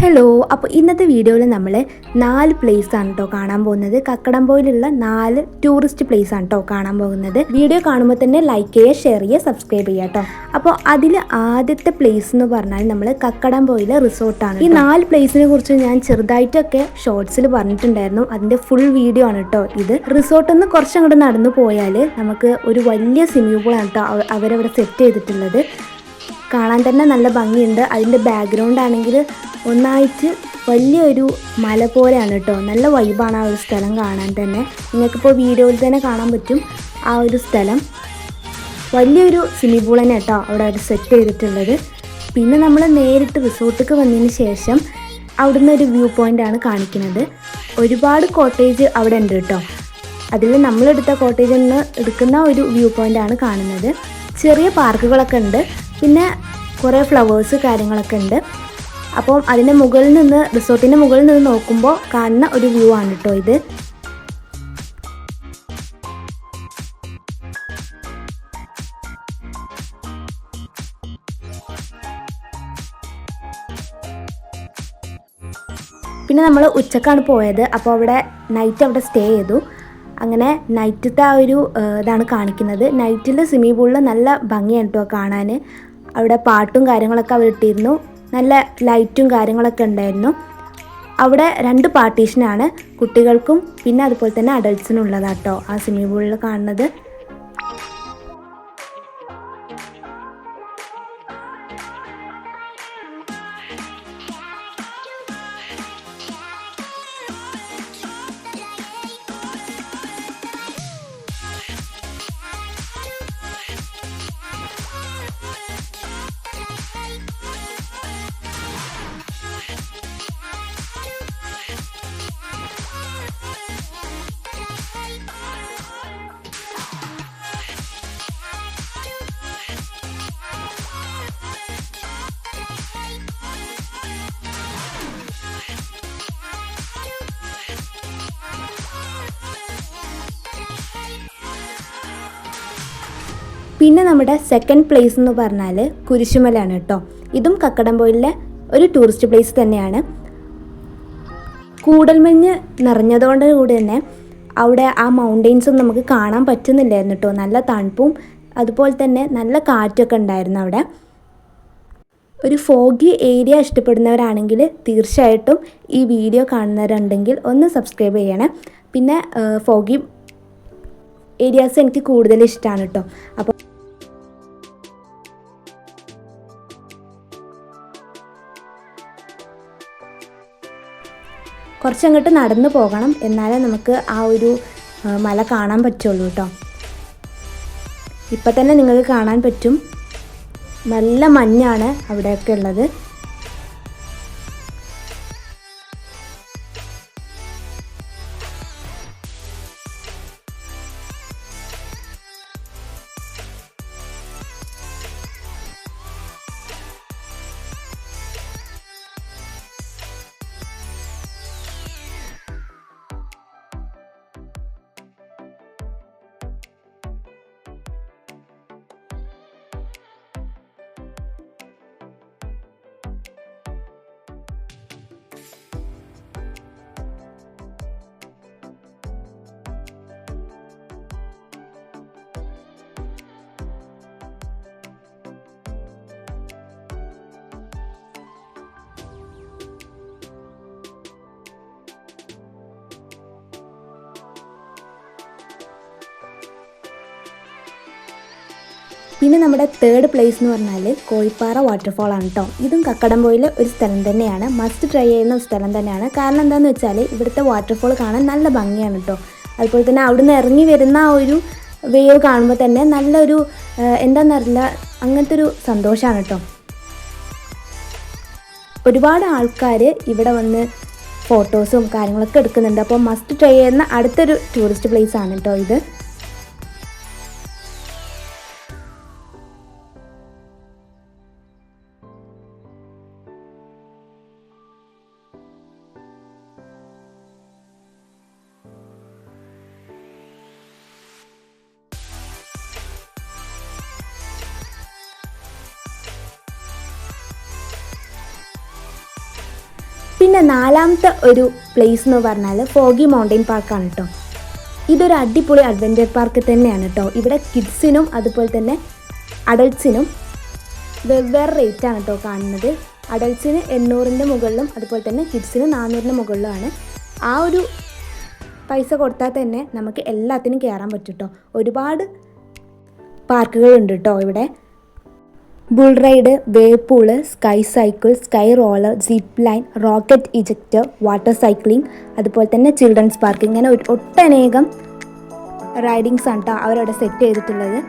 Hello, അപ്പോൾ ഇന്നത്തെ വീഡിയോയിൽ നമ്മൾ 4 പ്ലേസ് ആണ് കേട്ടോ കാണാൻ പോകുന്നത്. കക്കടംപോയിലുള്ള 4 ടൂറിസ്റ്റ് പ്ലേസ് ആണ് കേട്ടോ കാണാൻ പോകുന്നത്. വീഡിയോ കാണുമ്പോൾ തന്നെ ലൈക്ക് ചെയ്യുക, ഷെയർ ചെയ്യുക, സബ്സ്ക്രൈബ് ചെയ്യുക കേട്ടോ. അപ്പോൾ അതിൽ ആദ്യത്തെ പ്ലേസ് എന്ന് പറഞ്ഞാൽ നമ്മൾ കക്കടംപോയിലെ റിസോർട്ടാണ്. ഈ 4 പ്ലേസിനെ കുറിച്ച് ഞാൻ ചെറുതായിട്ടൊക്കെ ഷോർട്സിൽ പറഞ്ഞിട്ടുണ്ടായിരുന്നു. അതിൻ്റെ ഫുൾ വീഡിയോ ആണ് കേട്ടോ ഇത്. റിസോർട്ടിൽ നിന്ന് കുറച്ചങ്ങോട്ട് നടന്നു പോയാൽ നമുക്ക് ഒരു വലിയ സ്വിമ്മിംഗ് പൂളാണ് കേട്ടോ അവരവിടെ സെറ്റ് ചെയ്തിട്ടുള്ളത്. കാണാൻ തന്നെ നല്ല ഭംഗിയുണ്ട്. അതിൻ്റെ ബാക്ക്ഗ്രൗണ്ട് ആണെങ്കിൽ ഒന്നായിട്ട് വലിയൊരു മല പോലെയാണ് കേട്ടോ. നല്ല വൈബാണ് ആ ഒരു സ്ഥലം കാണാൻ തന്നെ. നിങ്ങൾക്കിപ്പോൾ വീഡിയോയിൽ തന്നെ കാണാൻ പറ്റും ആ ഒരു സ്ഥലം. വലിയൊരു സ്വിമ്മിംഗ് പൂൾ തന്നെ കേട്ടോ അവിടെ സെറ്റ് ചെയ്തിട്ടുള്ളത്. പിന്നെ നമ്മൾ നേരിട്ട് റിസോർട്ടിലേക്ക് വന്നതിന് ശേഷം അവിടുന്ന് ഒരു വ്യൂ പോയിൻ്റാണ് കാണിക്കുന്നത്. ഒരുപാട് കോട്ടേജ് അവിടെ ഉണ്ട് കേട്ടോ. അതിൽ നമ്മളെടുത്ത കോട്ടേജിൽ നിന്ന് എടുക്കുന്ന ഒരു വ്യൂ പോയിൻ്റാണ് കാണുന്നത്. ചെറിയ പാർക്കുകളൊക്കെ ഉണ്ട്, പിന്നെ കുറേ ഫ്ലവേഴ്സ് കാര്യങ്ങളൊക്കെ ഉണ്ട്. അപ്പം അതിൻ്റെ മുകളിൽ നിന്ന്, റിസോർട്ടിൻ്റെ മുകളിൽ നിന്ന് നോക്കുമ്പോൾ കാണുന്ന ഒരു വ്യൂ ആണ് കേട്ടോ ഇത്. പിന്നെ നമ്മൾ ഉച്ചക്കാണ് പോയത്. അപ്പോൾ അവിടെ നൈറ്റ് അവിടെ സ്റ്റേ ചെയ്തു. അങ്ങനെ നൈറ്റത്തെ ആ ഒരു ഇതാണ് കാണിക്കുന്നത്. നൈറ്റിൽ സ്വിമ്മിംഗ് പൂളിൽ നല്ല ഭംഗിയാണ് കേട്ടോ കാണാൻ. അവിടെ പാട്ടും കാര്യങ്ങളൊക്കെ അവിടെ ഇട്ടിരുന്നു. നല്ല ലൈറ്റും കാര്യങ്ങളൊക്കെ ഉണ്ടായിരുന്നു. അവിടെ 2 പാർട്ടീഷനാണ്, കുട്ടികൾക്കും പിന്നെ അതുപോലെ തന്നെ അഡൾട്ട്സിനും ഉള്ളതാട്ടോ ആ സ്വിമ്മിംഗ് പൂളിൽ കാണുന്നത്. പിന്നെ നമ്മുടെ സെക്കൻഡ് പ്ലേസ് എന്ന് പറഞ്ഞാൽ കുരിശുമലയാണ് കേട്ടോ. ഇതും കക്കടംപോയിലെ ഒരു ടൂറിസ്റ്റ് പ്ലേസ് തന്നെയാണ്. കൂടൽമഞ്ഞ് നിറഞ്ഞതുകൊണ്ട് കൂടി തന്നെ അവിടെ ആ മൗണ്ടെയ്ൻസും നമുക്ക് കാണാൻ പറ്റുന്നില്ലായിരുന്നു കേട്ടോ. നല്ല തണുപ്പും അതുപോലെ തന്നെ നല്ല കാറ്റൊക്കെ ഉണ്ടായിരുന്നു അവിടെ. ഒരു ഫോഗി ഏരിയ ഇഷ്ടപ്പെടുന്നവരാണെങ്കിൽ തീർച്ചയായിട്ടും ഈ വീഡിയോ കാണുന്നവരുണ്ടെങ്കിൽ ഒന്ന് സബ്സ്ക്രൈബ് ചെയ്യണേ. പിന്നെ ഫോഗി ഏരിയാസ് എനിക്ക് കൂടുതൽ ഇഷ്ടമാണ് കേട്ടോ. അപ്പോൾ കുറച്ചങ്ങോട്ട് നടന്നു പോകണം, എന്നാലേ നമുക്ക് ആ ഒരു മല കാണാൻ പറ്റുള്ളൂ കേട്ടോ. ഇപ്പം തന്നെ നിങ്ങൾക്ക് കാണാൻ പറ്റും, നല്ല മഞ്ഞാണ് അവിടെയൊക്കെ ഉള്ളത്. പിന്നെ നമ്മുടെ തേർഡ് പ്ലേസ് എന്ന് പറഞ്ഞാൽ കോഴിപ്പാറ വാട്ടർഫോൾ ആണ് കേട്ടോ. ഇതും കക്കടംപോയിലെ ഒരു സ്ഥലം തന്നെയാണ്, മസ്റ്റ് ട്രൈ ചെയ്യുന്ന ഒരു സ്ഥലം തന്നെയാണ്. കാരണം എന്താണെന്ന് വെച്ചാൽ ഇവിടുത്തെ വാട്ടർഫോൾ കാണാൻ നല്ല ഭംഗിയാണ് കേട്ടോ. അതുപോലെ തന്നെ അവിടുന്ന് ഇറങ്ങി വരുന്ന ആ ഒരു വേവ് കാണുമ്പോൾ തന്നെ നല്ലൊരു എന്താണെന്നറിയില്ല, അങ്ങനത്തെ ഒരു സന്തോഷമാണ് കേട്ടോ. ഒരുപാട് ആൾക്കാർ ഇവിടെ വന്ന് ഫോട്ടോസും കാര്യങ്ങളൊക്കെ എടുക്കുന്നുണ്ട്. അപ്പോൾ മസ്റ്റ് ട്രൈ ചെയ്യുന്ന അടുത്തൊരു ടൂറിസ്റ്റ് പ്ലേസ് ആണ് കേട്ടോ ഇത്. പിന്നെ നാലാമത്തെ ഒരു പ്ലേസ് എന്ന് പറഞ്ഞാൽ ഫോഗി മൗണ്ടൈൻ പാർക്കാണ് കേട്ടോ. ഇതൊരു അടിപൊളി അഡ്വഞ്ചർ പാർക്ക് തന്നെയാണ് കേട്ടോ. ഇവിടെ കിഡ്സിനും അതുപോലെ തന്നെ അഡൾട്ട്സിനും വെവ്വേറെ റേറ്റാണ് കേട്ടോ കാണുന്നത്. അഡൾട്ട്സിന് 800-ൻ്റെ മുകളിലും അതുപോലെ തന്നെ കിഡ്സിന് 400-ൻ്റെ മുകളിലുമാണ്. ആ ഒരു പൈസ കൊടുത്താൽ തന്നെ നമുക്ക് എല്ലാത്തിനും കയറാൻ പറ്റും കേട്ടോ. ഒരുപാട് പാർക്കുകളുണ്ട് കേട്ടോ ഇവിടെ. Bull ride, wave pool, sky cycle, sky roller, zip line, rocket ejector, water cycling, അതുപോലെ തന്നെ ചിൽഡ്രൻസ് പാർക്ക്, ഇങ്ങനെ ഒട്ടനേകം റൈഡിങ്സ് ആണ് കേട്ടോ അവരവിടെ സെറ്റ് ചെയ്തിട്ടുള്ളത്.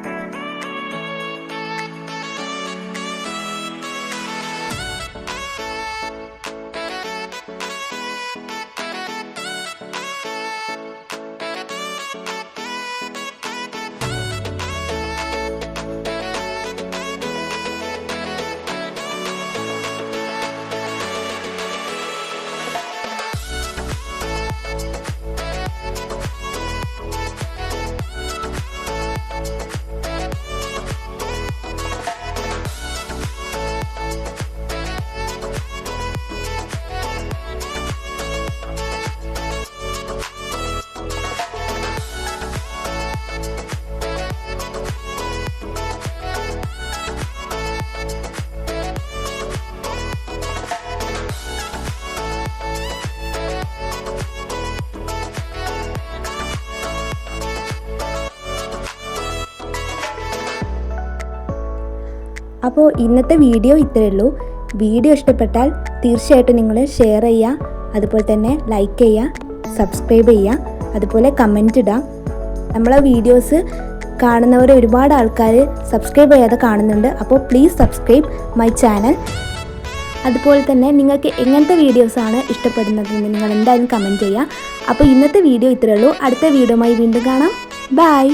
അപ്പോൾ ഇന്നത്തെ വീഡിയോ ഇത്രയേ ഉള്ളൂ. വീഡിയോ ഇഷ്ടപ്പെട്ടാൽ തീർച്ചയായിട്ടും നിങ്ങൾ ഷെയർ ചെയ്യുക, അതുപോലെ തന്നെ ലൈക്ക് ചെയ്യുക, സബ്സ്ക്രൈബ് ചെയ്യുക, അതുപോലെ കമൻറ്റ് ഇടുക. നമ്മളെ വീഡിയോസ് കാണുന്നവർ ഒരുപാട് ആൾക്കാർ സബ്സ്ക്രൈബ് ചെയ്യാതെ കാണുന്നുണ്ട്. അപ്പോൾ പ്ലീസ് സബ്സ്ക്രൈബ് മൈ ചാനൽ. അതുപോലെ തന്നെ നിങ്ങൾക്ക് എങ്ങനത്തെ വീഡിയോസാണ് ഇഷ്ടപ്പെടുന്നതെന്ന് നിങ്ങൾ എന്തായാലും കമൻറ്റ് ചെയ്യുക. അപ്പോൾ ഇന്നത്തെ വീഡിയോ ഇത്രയേ ഉള്ളൂ. അടുത്ത വീഡിയോയുമായി വീണ്ടും കാണാം. ബൈ.